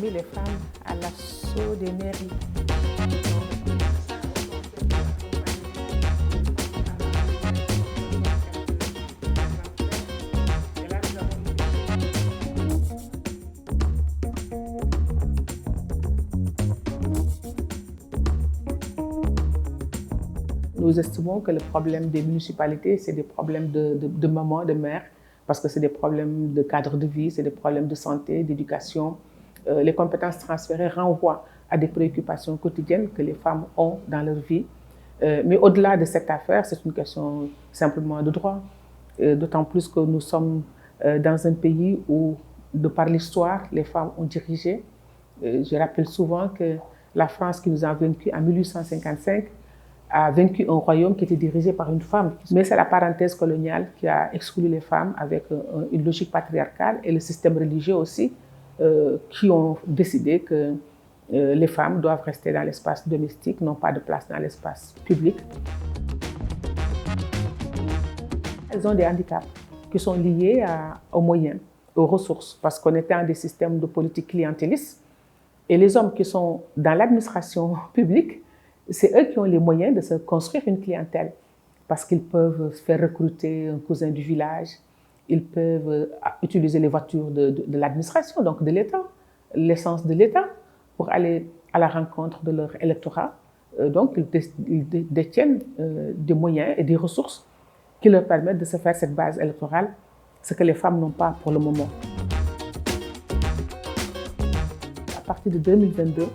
mis les femmes à l'assaut des mairies. Nous estimons que le problème des municipalités, c'est des problèmes de mamans, de mères, parce que c'est des problèmes de cadre de vie, c'est des problèmes de santé, d'éducation. Les compétences transférées renvoient à des préoccupations quotidiennes que les femmes ont dans leur vie. Mais au-delà de cette affaire, c'est une question simplement de droit. D'autant plus que nous sommes dans un pays où, de par l'histoire, les femmes ont dirigé. Je rappelle souvent que la France qui nous a vaincus en 1855 a vaincu un royaume qui était dirigé par une femme. Mais c'est la parenthèse coloniale qui a exclu les femmes avec une logique patriarcale et le système religieux aussi, qui ont décidé que les femmes doivent rester dans l'espace domestique, n'ont pas de place dans l'espace public. Elles ont des handicaps qui sont liés aux moyens, aux ressources, parce qu'on était dans des systèmes de politique clientélistes. Et les hommes qui sont dans l'administration publique, c'est eux qui ont les moyens de se construire une clientèle, parce qu'ils peuvent faire recruter un cousin du village, ils peuvent utiliser les voitures de l'administration, donc de l'État, l'essence de l'État, pour aller à la rencontre de leur électorat. Donc ils détiennent des moyens et des ressources qui leur permettent de se faire cette base électorale, ce que les femmes n'ont pas pour le moment. À partir de 2022,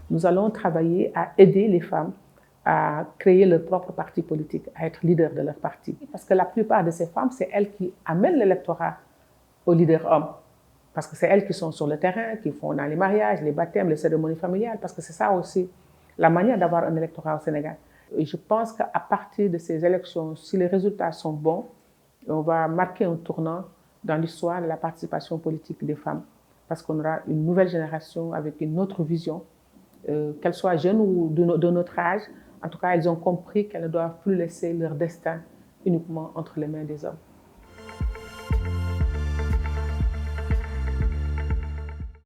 nous allons travailler à aider les femmes à créer leur propre parti politique, à être leader de leur parti. Parce que la plupart de ces femmes, c'est elles qui amènent l'électorat aux leaders hommes. Parce que c'est elles qui sont sur le terrain, qui font dans les mariages, les baptêmes, les cérémonies familiales, parce que c'est ça aussi la manière d'avoir un électorat au Sénégal. Et je pense qu'à partir de ces élections, si les résultats sont bons, on va marquer un tournant dans l'histoire de la participation politique des femmes. Parce qu'on aura une nouvelle génération avec une autre vision, qu'elles soient jeunes ou de notre âge. En tout cas, elles ont compris qu'elles ne doivent plus laisser leur destin uniquement entre les mains des hommes.